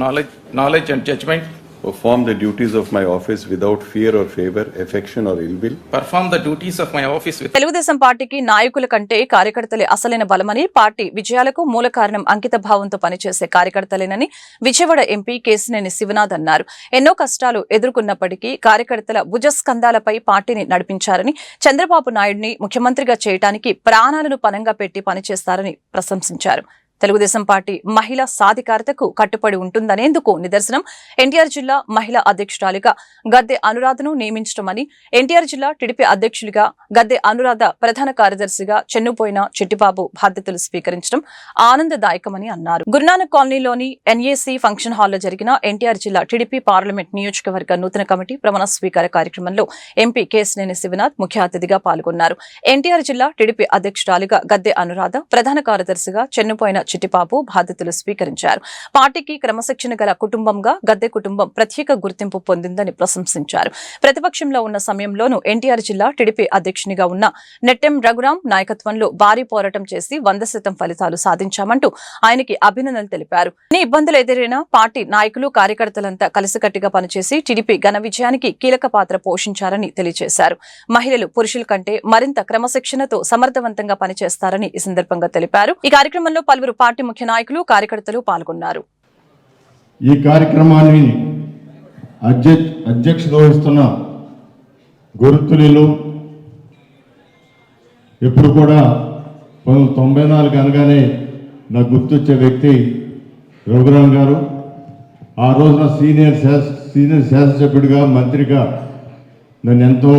knowledge and judgment perform the duties of my office without fear or favor, affection or ill will, perform the duties of my office with Telugu Desam పార్టీకి నాయకుల కంటే కార్యకర్తలే అసలైన బలమని, party విజయాలకు మూల కారణం అంకిత భావంతో పనిచేసే కార్యకర్తలేనని విజయవాడ ఎంపీ కేశినేని శివనాథ్ అన్నారు. ఎన్నో కష్టాలు ఎదుర్కొన్నప్పటికీ కార్యకర్తల భుజస్కంధాలపై పార్టీని నడిపించారని, చంద్రబాబు నాయుడిని ముఖ్యమంత్రిగా చేయడానికి ప్రాణాలను పణంగా పెట్టి పనిచేస్తారని ప్రశంసించారు. తెలుగుదేశం పార్టీ మహిళా సాధికారతకు కట్టుబడి ఉంటుందనేందుకు నిదర్శనం ఎన్టీఆర్ జిల్లా మహిళా అధ్యక్షురాలిగా గద్దె అనురాధను నియమించడమని, ఎన్టీఆర్ జిల్లా టీడీపీ అధ్యక్షులుగా గద్దె అనురాధ ప్రధాన కార్యదర్శిగా చెన్నుపోయిన చిట్టిబాబు బాధ్యతలు స్వీకరించడం ఆనందదాయకమని అన్నారు. గురునానక్ కాలనీలోని ఎన్ఏసీ ఫంక్షన్ హాల్లో జరిగిన ఎన్టీఆర్ జిల్లా టీడీపీ పార్లమెంట్ నియోజకవర్గ నూతన కమిటీ ప్రమాణ స్వీకార కార్యక్రమంలో ఎంపీ కేశినేని శివనాథ్ ముఖ్య అతిథిగా పాల్గొన్నారు. ఎన్టీఆర్ జిల్లా టీడీపీ అధ్యక్షురాలిగా గద్దె అనురాధ, ప్రధాన కార్యదర్శిగా చెన్నుపోయిన చిట్టిబాబు బాధ్యతలు స్వీకరించారు. పార్టీకి క్రమశిక్షణ గల కుటుంబంగా గద్దె కుటుంబం ప్రత్యేక గుర్తింపు పొందిందని ప్రశంసించారు. ప్రతిపక్షంలో ఉన్న సమయంలోనూ ఎన్టీఆర్ జిల్లా టీడీపీ అధ్యక్షునిగా ఉన్న నెట్టెం రఘురాం నాయకత్వంలో భారీ పోరాటం చేసి 100% ఫలితాలు సాధించామంటూ ఆయనకి అభినందనలు తెలిపారు. ఎన్ని ఇబ్బందులు ఎదురైనా పార్టీ నాయకులు కార్యకర్తలంతా కలిసికట్టుగా పనిచేసి టీడీపీ ఘన విజయానికి కీలక పాత్ర పోషించారని తెలియజేశారు. మహిళలు పురుషుల కంటే మరింత క్రమశిక్షణతో సమర్థవంతంగా పనిచేస్తారని ఈ సందర్భంగా తెలిపారు. ఈ కార్యక్రమంలో పలువురు పార్టీ ముఖ్య నాయకులు కార్యకర్తలు పాల్గొన్నారు. ఈ కార్యక్రమాన్ని అధ్యక్షత వహిస్తున్న గురుతులు ఎప్పుడు కూడా 1994 అనగానే నాకు గుర్తొచ్చే వ్యక్తి రఘురాం గారు. ఆ రోజున సీనియర్ శాసనసభ్యుడిగా మంత్రిగా నన్ను ఎంతో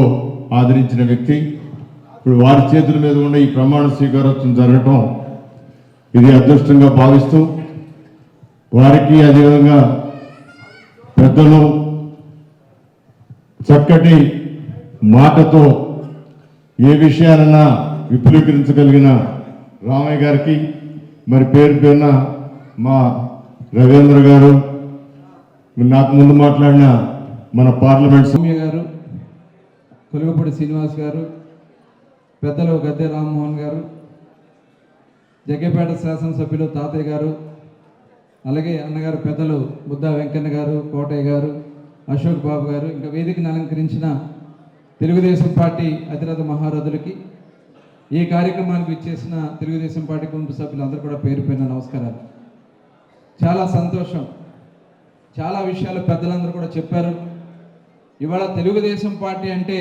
ఆదరించిన వ్యక్తి. ఇప్పుడు వారి చేతుల మీద ఉన్న ఈ ప్రమాణ స్వీకారోత్సవం జరగటం ఇది అదృష్టంగా భావిస్తూ వారికి అదేవిధంగా పెద్దలు చక్కటి మాటతో ఏ విషయాలన్నా విపులీకరించగలిగిన రామయ్య గారికి మరి పేరు పేరున మా రవీంద్ర గారు, నాకు ముందు మాట్లాడిన మన పార్లమెంట్ సౌమ్య గారు, కొలుగుపూడి శ్రీనివాస్ గారు, పెద్దలు గద్దె రామ్మోహన్ గారు, జగ్గేపేట శాసనసభ్యులు తాతయ్య గారు, అలాగే అన్నగారు పెద్దలు బుద్ధా వెంకన్న గారు, కోటయ్య గారు, అశోక్ బాబు గారు, ఇంకా వేదికను అలంకరించిన తెలుగుదేశం పార్టీ అతిరథ మహారథులకి, ఈ కార్యక్రమానికి ఇచ్చేసిన తెలుగుదేశం పార్టీ కుటుంబ సభ్యులందరూ కూడా పేరు పేరున నమస్కారాలు. చాలా సంతోషం. చాలా విషయాలు పెద్దలందరూ కూడా చెప్పారు. ఇవాళ తెలుగుదేశం పార్టీ అంటే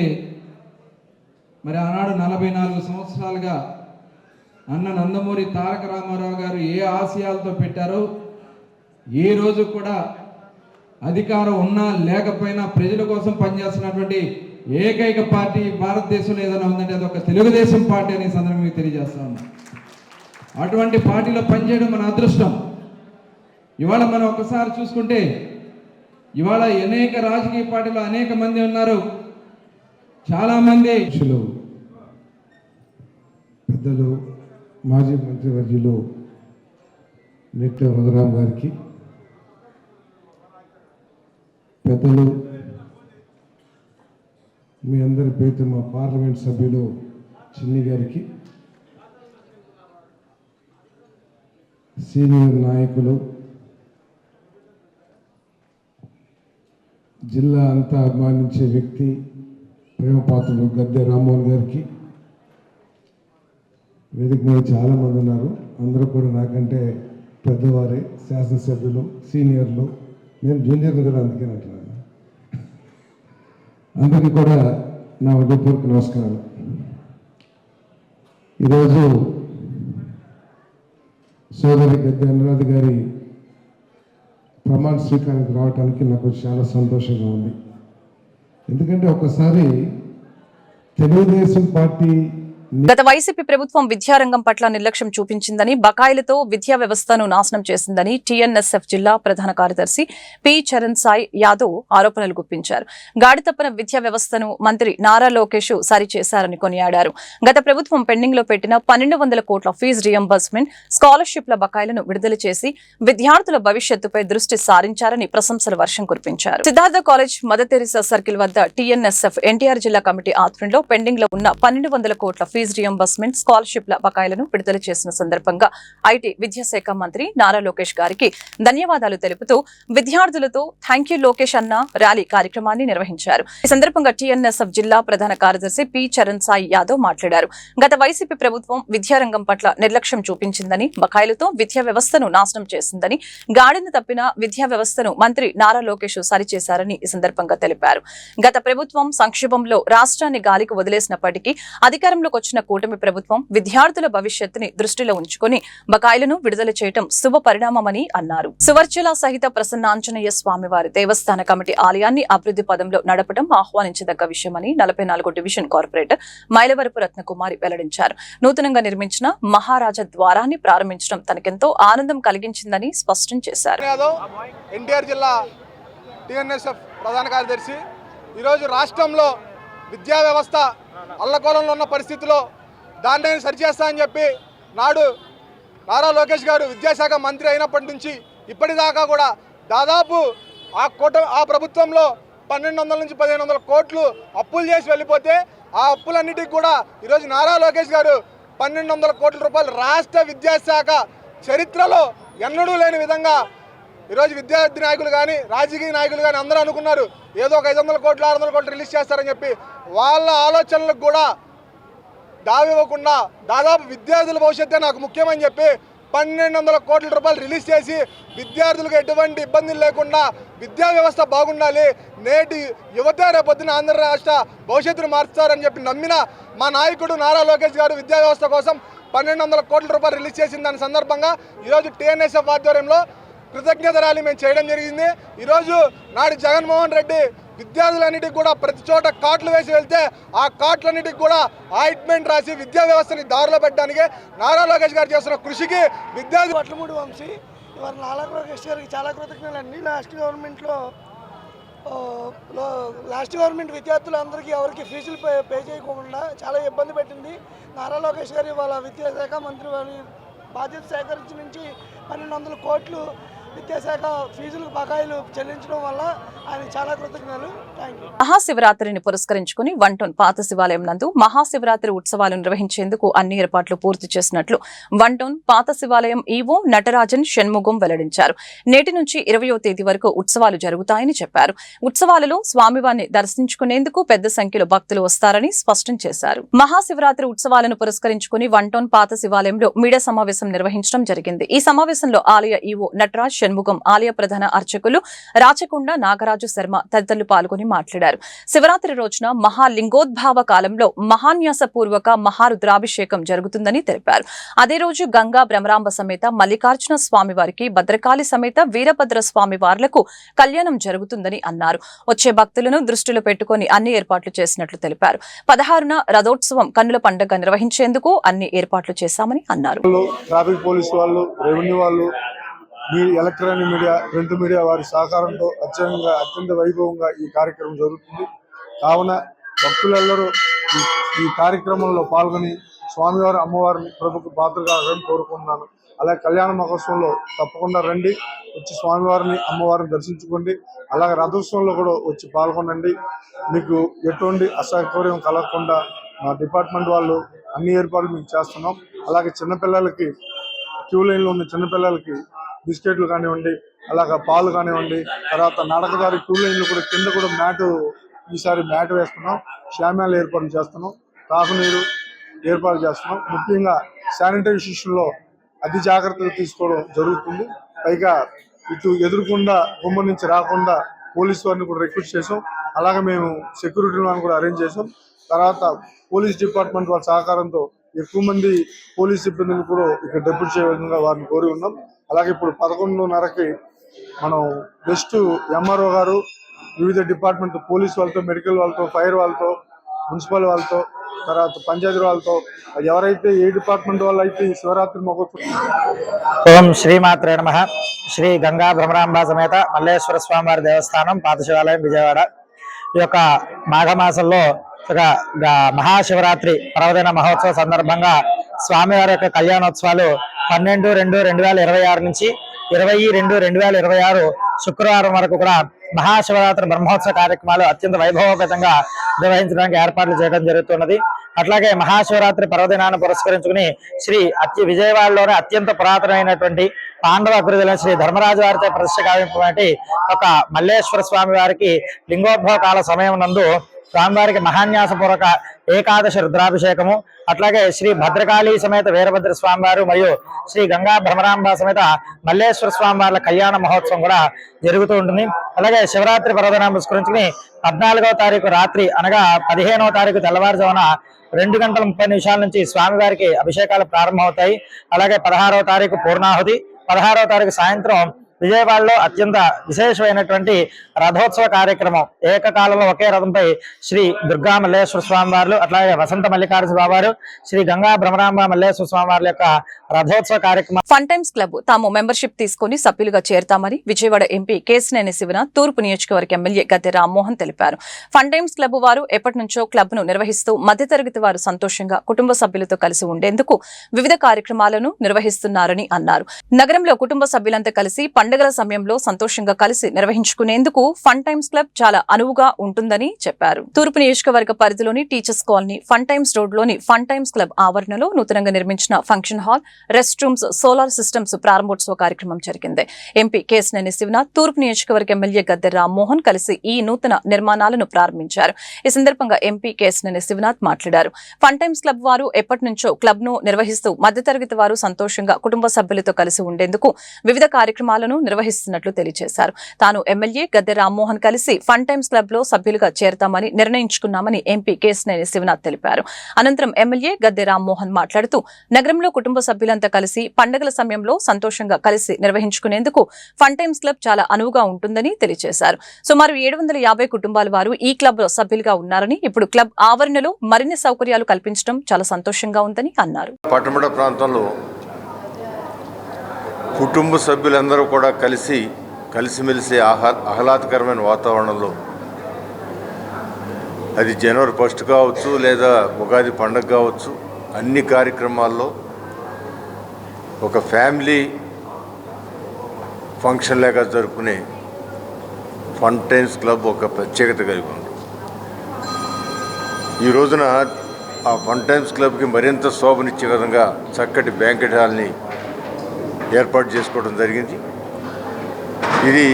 మరి ఆనాడు 44 సంవత్సరాలుగా అన్న నందమూరి తారక రామారావు గారు ఏ ఆశయాలతో పెట్టారో ఈ రోజు కూడా అధికారం ఉన్నా లేకపోయినా ప్రజల కోసం పనిచేస్తున్నటువంటి ఏకైక పార్టీ భారతదేశంలో ఏదైనా ఉందంటే అది ఒక తెలుగుదేశం పార్టీ అనే సందర్భంగా తెలియజేస్తా ఉన్నాం. అటువంటి పార్టీలో పనిచేయడం మన అదృష్టం. ఇవాళ మనం ఒకసారి చూసుకుంటే ఇవాళ అనేక రాజకీయ పార్టీలో అనేక మంది ఉన్నారు. చాలామంది పెద్దలు మాజీ మంత్రివర్యులు నెట్టెం రఘురాం గారికి, పెద్దలు మీ అందరి పేరు మా పార్లమెంట్ సభ్యులు చిన్ని గారికి, సీనియర్ నాయకులు, జిల్లా అంతా అభిమానించే వ్యక్తి ప్రేమపాత్రులు గద్దె రామ్మోహన్ గారికి, వేదిక మీద చాలామంది ఉన్నారు. అందరూ కూడా నాకంటే పెద్దవారే, శాసనసభ్యులు, సీనియర్లు. నేను జూనియర్లు కదా, అందుకే అంటున్నాను. అందరికీ కూడా నా హృదయపూర్వక నమస్కారాలు. ఈరోజు సోదరి గద్దె అనురాధ గారి ప్రమాణ స్వీకారానికి రావడానికి నాకు చాలా సంతోషంగా ఉంది. ఎందుకంటే ఒకసారి తెలుగుదేశం పార్టీ గత వైసీపీ ప్రభుత్వం విద్యారంగం పట్ల నిర్లక్ష్యం చూపించిందని, బకాయిలతో విద్యా వ్యవస్థను నాశనం చేసిందని టీఎన్ఎస్ఎఫ్ జిల్లా ప్రధాన కార్యదర్శి పి చరణ్ సాయి యాదవ్ ఆరోపణలు గుప్పించారు. గాడితప్పన విద్యా వ్యవస్థను మంత్రి నారా లోకేష్ సరిచేశారని కొనియాడారు. గత ప్రభుత్వం పెండింగ్ లో పెట్టిన 1200 కోట్ల ఫీజు రియంబర్స్మెంట్, స్కాలర్షిప్ల బకాయిలను విడుదల చేసి విద్యార్థుల భవిష్యత్తుపై దృష్టి సారించారని ప్రశంసల వర్షం కురిపించారు. Siddhartha college mother Teresa circle వద్ద టీఎన్ఎస్ఎఫ్ ఎన్టీఆర్ జిల్లా కమిటీ ఆధ్వర్యంలో పెండింగ్ లో ఉన్న 1200 కోట్ల ఫీజు రియంబర్స్మెంట్, స్కాలర్షిప్ల బకాయిలను విడుదల చేసిన సందర్భంగా ఐటీ విద్యాశాఖ మంత్రి నారా లోకేష్ గారికి ధన్యవాదాలు తెలుపుతూ విద్యార్థులతో థ్యాంక్ యూ లోకేష్ అన్న ర్యాలీ కార్యక్రమాన్ని నిర్వహించారు. ఈ సందర్భంగా టీఎన్ఎస్ఎఫ్ జిల్లా ప్రధాన కార్యదర్శి పి చరణ్ సాయి యాదవ్ మాట్లాడారు. గత వైసీపీ ప్రభుత్వం విద్యారంగం పట్ల నిర్లక్ష్యం చూపించిందని, బకాయిలతో విద్యా వ్యవస్థను నాశనం చేసిందని, గాడిన తప్పిన విద్యా వ్యవస్థను మంత్రి నారా లోకేష్ సరిచేశారని ఈ సందర్భంగా తెలిపారు. గత ప్రభుత్వం సంక్షేమంలో రాష్ట్రాన్ని గాలికి వదిలేసినప్పటికీ అధికారంలోకి వచ్చిన కూటమి ప్రభుత్వం విద్యార్థుల భవిష్యత్తుని దృష్టిలో ఉంచుకుని బకాయిలను విడుదల చేయడం శుభ పరిణామమని అన్నారు. సువర్చల సహిత ప్రసన్నాంజనేయ స్వామివారి దేవస్థాన కమిటీ ఆలయాన్ని అభివృద్ధి పదంలో నడపడం ఆహ్వానించదగ్గ విషయమని 44 డివిజన్ కార్పొరేటర్ మైలవరపు రత్నకుమారి వెల్లడించారు. నూతనంగా నిర్మించిన మహారాజా ద్వారాన్ని ప్రారంభించడం తనకెంతో ఆనందం కలిగించిందని స్పష్టం చేశారు. ఎన్టీఆర్ జిల్లా టీఎన్ఎస్ఎఫ్ ప్రధాన కార్యదర్శి ఈరోజు రాష్ట్రంలో విద్యా వ్యవస్థ అల్లకోలంలో ఉన్న పరిస్థితిలో దాన్ని సరిచేస్తా అని చెప్పి నాడు నారా లోకేష్ గారు విద్యాశాఖ మంత్రి అయినప్పటి నుంచి ఇప్పటిదాకా కూడా దాదాపు ఆ ప్రభుత్వంలో 1200 నుంచి 1500 కోట్లు అప్పులు చేసి వెళ్ళిపోతే ఆ అప్పులన్నిటికీ కూడా ఈరోజు నారా లోకేష్ గారు 1200 కోట్ల రూపాయలు రాష్ట్ర విద్యాశాఖ చరిత్రలో ఎన్నడూ లేని విధంగా ఈరోజు విద్యార్థి నాయకులు కానీ రాజకీయ నాయకులు కానీ అందరూ అనుకున్నారు ఏదో ఒక 500 కోట్లు 600 కోట్లు రిలీజ్ చేస్తారని చెప్పి. వాళ్ళ ఆలోచనలకు కూడా దావివ్వకుండా దాదాపు విద్యార్థుల భవిష్యత్తే నాకు ముఖ్యమని చెప్పి 1200 కోట్ల రూపాయలు రిలీజ్ చేసి విద్యార్థులకు ఎటువంటి ఇబ్బందులు లేకుండా విద్యా వ్యవస్థ బాగుండాలి, నేటి యువత రేపొద్దున ఆంధ్ర రాష్ట్ర భవిష్యత్తును మార్చుతారని చెప్పి నమ్మిన మా నాయకుడు నారా లోకేష్ గారు విద్యా వ్యవస్థ కోసం 1200 కోట్ల రూపాయలు రిలీజ్ చేసిన దాని సందర్భంగా ఈరోజు టీఎన్ఎస్ఎఫ్ ఆధ్వర్యంలో కృతజ్ఞత ర్యాలీ మేము చేయడం జరిగింది. ఈరోజు నాడు జగన్మోహన్ రెడ్డి విద్యార్థులన్నిటికి కూడా ప్రతి చోట కార్డులు వేసి వెళ్తే ఆ కార్డులన్నిటికి కూడా ఆయింట్మెంట్ రాసి విద్యా వ్యవస్థని దారిలో పెట్టడానికి నారా లోకేష్ గారు చేస్తున్న కృషికి విద్యార్థి వట్లమూడి వంశీ ఇవాళ నారా లోకేష్ గారికి చాలా కృతజ్ఞతలండి. లాస్ట్ గవర్నమెంట్ విద్యార్థులందరికీ ఎవరికి ఫీజులు పే చేయకుండా చాలా ఇబ్బంది పెట్టింది. నారా లోకేష్ గారు ఇవాళ విద్యాశాఖ మంత్రి వారి బాధ్యత సేకరించి నుంచి 1200 కోట్లు విద్యాశాఖ ఫీజులకు బకాయిలు చెల్లించడం వల్ల ఆయన చాలా కృతజ్ఞతలు. Thank you. మహాశివరాత్రిని పురస్కరించుకుని 1 టౌన్ పాత శివాలయం నందు మహాశివరాత్రి ఉత్సవాలు నిర్వహించేందుకు అన్ని ఏర్పాట్లు పూర్తి చేసినట్లు 1 టౌన్ పాత శివాలయం ఈవో నటరాజన్ షణ్ముగం వెల్లడించారు. నేటి నుంచి 20వ తేదీ వరకు ఉత్సవాలు జరుగుతాయని చెప్పారు. ఉత్సవాలలో స్వామివారిని దర్శించుకునేందుకు పెద్ద సంఖ్యలో భక్తులు వస్తారని స్పష్టం చేశారు. మహాశివరాత్రి ఉత్సవాలను పురస్కరించుకుని 1 టౌన్ పాత శివాలయంలో మీడియా సమావేశం నిర్వహించడం జరిగింది. ఈ సమావేశంలో ఆలయ ఈవో నటరాజ్ షణ్ముగం, ఆలయ ప్రధాన అర్చకులు రాచకొండ నాగరాజు శర్మ తదితరులు పాల్గొని మాట్లాడారు. శివరాత్రి రోజున మహాలింగోద్భావ కాలంలో మహాన్యాసపూర్వక మహారుద్రాభిషేకం జరుగుతుందని తెలిపారు. అదే రోజు గంగా భ్రమరాంబ సమేత మల్లికార్జున స్వామి వారికి, భద్రకాళి సమేత వీరభద్ర స్వామి వార్లకు కళ్యాణం జరుగుతుందని అన్నారు. వచ్చే భక్తులను దృష్టిలో పెట్టుకుని అన్ని ఏర్పాట్లు చేసినట్లు తెలిపారు. 16న రథోత్సవం కన్నుల పండుగ నిర్వహించేందుకు అన్ని ఏర్పాట్లు చేశామని అన్నారు. ట్రాఫిక్ పోలీసు వాళ్ళు, రెవెన్యూ వాళ్ళు, ఎలక్ట్రానిక్ మీడియా, ప్రింట్ మీడియా వారి సహకారంతో అత్యంత వైభవంగా ఈ కార్యక్రమం జరుగుతుంది. కావున భక్తులందరూ ఈ కార్యక్రమంలో పాల్గొని స్వామివారి అమ్మవారిని ప్రభుకు పాత్రగా కోరుకుంటున్నాను. అలాగే కళ్యాణ మహోత్సవంలో తప్పకుండా రండి, వచ్చి స్వామివారిని అమ్మవారిని దర్శించుకోండి. అలాగే రథోత్సవంలో కూడా వచ్చి పాల్గొనండి. మీకు ఎటువంటి అసౌకర్యం కలగకుండా మా డిపార్ట్మెంట్ వాళ్ళు అన్ని ఏర్పాట్లు మీకు చేస్తున్నాం. అలాగే చిన్నపిల్లలకి క్యూ లైన్లో ఉన్న చిన్నపిల్లలకి బిస్కెట్లు కానివ్వండి, అలాగే పాలు కానివ్వండి, తర్వాత నడకదారి క్యూ లైన్లు కూడా కింద కూడా ఈసారి మ్యాట్ వేస్తున్నాం. షామ్యాలు ఏర్పాటు చేస్తున్నాం, తాగునీరు ఏర్పాటు చేస్తున్నాం. ముఖ్యంగా శానిటైజేషన్లో అతి జాగ్రత్తలు తీసుకోవడం జరుగుతుంది. పైగా ఇటు ఎదురుకుండా గుమ్మం నుంచి రాకుండా పోలీసు వారిని కూడా రిక్రూట్ చేసాం. అలాగే మేము సెక్యూరిటీ వారిని కూడా అరేంజ్ చేసాం. తర్వాత పోలీస్ డిపార్ట్మెంట్ వాళ్ళ సహకారంతో ఎక్కువ మంది పోలీస్ సిబ్బందిని కూడా ఇక్కడ డెప్యూట్ చేయ విధంగా వారిని కోరి ఉన్నాం. అలాగే ఇప్పుడు 11:30కి మనం బెస్ట్ ఎంఆర్ఓ గారు వివిధ డిపార్ట్మెంట్ పోలీస్ వాళ్ళతో, మెడికల్ వాళ్ళతో, ఫైర్ వాళ్ళతో, మున్సిపల్ వాళ్ళతో, తర్వాత పంచాయతీ వాళ్ళతో ఎవరైతే ఏ డిపార్ట్మెంట్ వాళ్ళు అయితే ఈ శివరాత్రి మహోత్సవం. ఓం శ్రీమాత్రే నమః. శ్రీ గంగా భ్రమరాంబ సమేత మల్లేశ్వర స్వామివారి దేవస్థానం పాత శివాలయం విజయవాడ. ఈ యొక్క మాఘమాసంలో మహాశివరాత్రి పర్వదిన మహోత్సవ సందర్భంగా స్వామివారి యొక్క కళ్యాణోత్సవాలు 12/2/2026 నుంచి 20/2/2026 శుక్రవారం వరకు కూడా మహాశివరాత్రి బ్రహ్మోత్సవ కార్యక్రమాలు అత్యంత వైభవోపేతంగా నిర్వహించడానికి ఏర్పాట్లు చేయడం జరుగుతున్నది. అట్లాగే మహాశివరాత్రి పర్వదినాన్ని పురస్కరించుకుని విజయవాడలోనే అత్యంత పురాతనమైనటువంటి పాండవ గురుదైన శ్రీ ధర్మరాజు వారితో ప్రతిష్ఠ కావించినటువంటి ఒక మల్లేశ్వర స్వామి వారికి లింగోద్భవ కాల సమయం నందు స్వామివారికి మహాన్యాసపూర్వక ఏకాదశి రుద్రాభిషేకము, అట్లాగే శ్రీ భద్రకాళి సమేత వీరభద్ర స్వామివారు మరియు శ్రీ గంగా భ్రమరాంబ సమేత మల్లేశ్వర స్వామివార్ల కళ్యాణ మహోత్సవం కూడా జరుగుతూ ఉంటుంది. అలాగే శివరాత్రి పర్వదినాన్ని పురస్కరించుకుని 14వ తారీఖు రాత్రి అనగా 15వ తారీఖు తెల్లవారుజామున 2:30 నుంచి స్వామివారికి అభిషేకాలు ప్రారంభమవుతాయి. అలాగే 16వ తారీఖు పూర్ణాహుతి, 16వ తారీఖు సాయంత్రం విజయవాడలో అత్యంత విశేషమైనటువంటి రథోత్సవ కార్యక్రమం. ఏకకాలంలో ఒకే రథంపై శ్రీ దుర్గా మల్లేశ్వర స్వామి వారు, అట్లాగే వసంత మల్లికార్జున స్వామి వారు, శ్రీ గంగా భ్రమరాంబ మల్లేశ్వర స్వామి వారి యొక్క రథోత్సవ కార్యక్రమం. ఫన్ టైమ్స్ క్లబ్ తాము మెంబర్షిప్ తీసుకుని సభ్యులుగా చేరతామని విజయవాడ ఎంపీ కేశినేని శివనాథ్ తూర్పు నియోజకవర్గ ఎమ్మెల్యే గద్దె రామ్మోహన్ తెలిపారు. ఫన్ టైమ్స్ క్లబ్ వారు ఎప్పటి నుంచో క్లబ్ ను నిర్వహిస్తూ మధ్యతరగతి వారు సంతోషంగా కుటుంబ సభ్యులతో కలిసి ఉండేందుకు వివిధ కార్యక్రమాలను నిర్వహిస్తున్నారని అన్నారు. నగరంలో కుటుంబ సభ్యులంతా కలిసి పండుగల సమయంలో సంతోషంగా కలిసి నిర్వహించుకునేందుకు ఫన్ టైమ్స్ క్లబ్ చాలా అనువుగా ఉంటుందని చెప్పారు. తూర్పు నియోజకవర్గ పరిధిలోని teachers colony fun times road లోని ఫన్ టైమ్స్ క్లబ్ ఆవరణలో నూతనంగా నిర్మించిన function hall, rest rooms, solar systems ప్రారంభోత్సవ కార్యక్రమం జరిగింది. ఎంపీ కేశినేని శివనాథ్, తూర్పు నియోజకవర్గ ఎమ్మెల్యే గద్దె రామ్మోహన్ కలిసి ఈ నూతన నిర్మాణాలను ప్రారంభించారు. ఈ సందర్భంగా ఎంపీ కేశినేని శివనాథ్ మాట్లాడారు. ఫన్ టైమ్స్ క్లబ్ వారు ఎప్పటి నుంచో క్లబ్ ను నిర్వహిస్తూ మధ్యతరగతి వారు సంతోషంగా కుటుంబ సభ్యులతో కలిసి ఉండేందుకు వివిధ కార్యక్రమాలను నిర్వహిస్తున్నట్లు తెలియజేశారు. తాను ఎమ్మెల్యే గద్దె రామ్మోహన్ కలిసి ఫన్ టైమ్స్ క్లబ్ లో సభ్యులుగా చేరతామని నిర్ణయించుకున్నామని ఎంపీ కేశినేని శివనాథ్ తెలిపారు. అనంతరం ఎమ్మెల్యే గద్దె రామ్మోహన్ మాట్లాడుతూ నగరంలో కుటుంబ సభ్యులంతా కలిసి పండుగల సమయంలో సంతోషంగా కలిసి నిర్వహించుకునేందుకు ఫన్ టైమ్స్ క్లబ్ చాలా అనువుగా ఉంటుందని తెలియజేశారు. సుమారు 750 కుటుంబాల వారు ఈ క్లబ్ లో సభ్యులుగా ఉన్నారని, ఇప్పుడు క్లబ్ ఆవరణలో మరిన్ని సౌకర్యాలు కల్పించడం చాలా సంతోషంగా ఉందని అన్నారు. పట్టమడ ప్రాంతంలో కుటుంబ సభ్యులందరూ కూడా కలిసిమెలిసి ఆహ్లాదకరమైన వాతావరణంలో, అది జనవరి 1 కావచ్చు లేదా ఉగాది పండుగ కావచ్చు, అన్ని కార్యక్రమాల్లో ఒక ఫ్యామిలీ ఫంక్షన్ లాగా జరుపుకునే ఫన్ టైమ్స్ క్లబ్ ఒక ప్రత్యేకత కలిగి ఉంది. ఈ రోజున ఆ ఫన్ టైమ్స్ క్లబ్కి మరింత శోభనిచ్చే విధంగా చక్కటి బ్యాంకెట్ హాల్ని ఏర్పాటు చేసుకోవడం జరిగింది. ఇది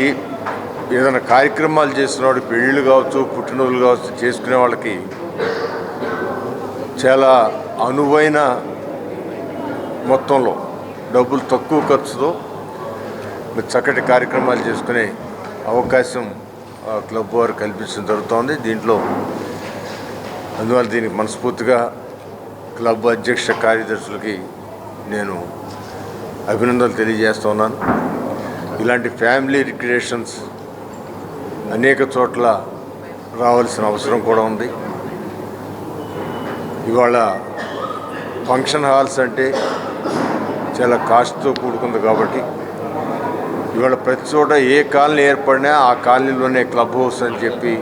ఏదైనా కార్యక్రమాలు చేస్తున్నవాడు, పెళ్ళిళ్ళు కావచ్చు, పుట్టినరోజులు కావచ్చు, చేసుకునే వాళ్ళకి చాలా అనువైన మొత్తంలో డబ్బులు తక్కువ ఖర్చుతో చక్కటి కార్యక్రమాలు చేసుకునే అవకాశం క్లబ్ వారు కల్పించడం జరుగుతోంది. అందువల్ల దీనికి మనస్ఫూర్తిగా క్లబ్ అధ్యక్ష కార్యదర్శులకి నేను అభినందనలు తెలియజేస్తున్నాను. ఇలాంటి ఫ్యామిలీ రిక్రియేషన్స్ అనేక చోట్ల రావాల్సిన అవసరం కూడా ఉంది. ఇవాళ ఫంక్షన్ హాల్స్ అంటే చాలా కాస్ట్తో కూడుకుంది కాబట్టి ఇవాళ ప్రతి చోట ఏ కాలనీ ఏర్పడినా ఆ కాలనీలోనే క్లబ్ హౌస్ అని చెప్పి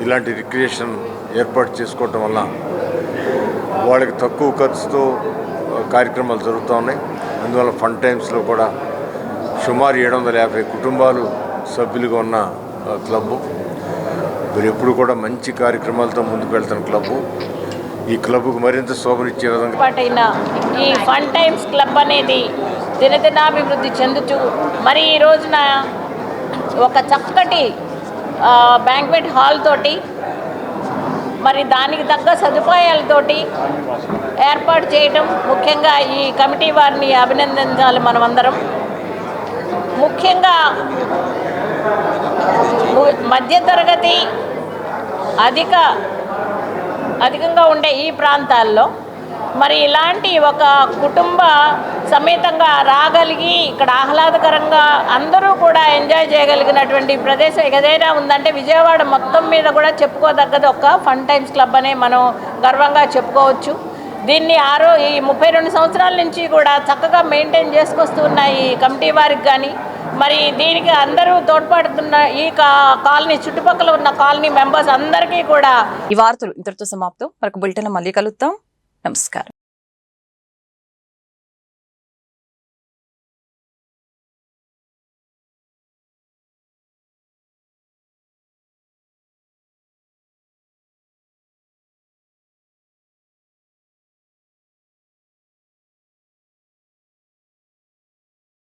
ఇలాంటి రిక్రియేషన్ ఏర్పాటు చేసుకోవటం వల్ల వాళ్ళకి తక్కువ ఖర్చుతో కార్యక్రమాలు జరుగుతూ ఉన్నాయి. అందువల్ల ఫన్ టైమ్స్లో కూడా సుమారు 750 కుటుంబాలు సభ్యులుగా ఉన్న క్లబ్బు. మీరు ఎప్పుడు కూడా మంచి కార్యక్రమాలతో ముందుకు వెళ్తున్న క్లబ్బు. ఈ క్లబ్కు మరింత శోభనిచ్చే విధంగా ఈ ఫన్ టైమ్స్ క్లబ్ అనేది దినదినాభివృద్ధి చెందుతూ మరి ఈ రోజున ఒక చక్కటి బ్యాంక్వెట్ హాల్ తోటి మరి దానికి తగ్గ సదుపాయాలతోటి ఏర్పాటు చేయటం, ముఖ్యంగా ఈ కమిటీ వారిని అభినందించాలి మనమందరం. ముఖ్యంగా మధ్యతరగతి అధికంగా ఉండే ఈ ప్రాంతాల్లో మరి ఇలాంటి ఒక కుటుంబ సమేతంగా రాగలిగి ఇక్కడ ఆహ్లాదకరంగా అందరూ కూడా ఎంజాయ్ చేయగలిగినటువంటి ప్రదేశం ఏదైనా ఉందంటే విజయవాడ మొత్తం మీద కూడా చెప్పుకోదగ్గది ఒక ఫన్ టైమ్స్ క్లబ్ అనే మనం గర్వంగా చెప్పుకోవచ్చు. దీన్ని ఈ 32 సంవత్సరాల నుంచి కూడా చక్కగా మెయింటైన్ చేసుకొస్తున్న ఈ కమిటీ వారికి కానీ మరి దీనికి అందరూ తోడ్పడుతున్న ఈ కాలనీ చుట్టుపక్కల ఉన్న కాలనీ మెంబర్స్ అందరికీ కూడా. ఈ వార్తలు ఇంతటితో సమాప్తం. మరొక బులెటిన్ మళ్ళీ కలుద్దాం. నమస్కారం.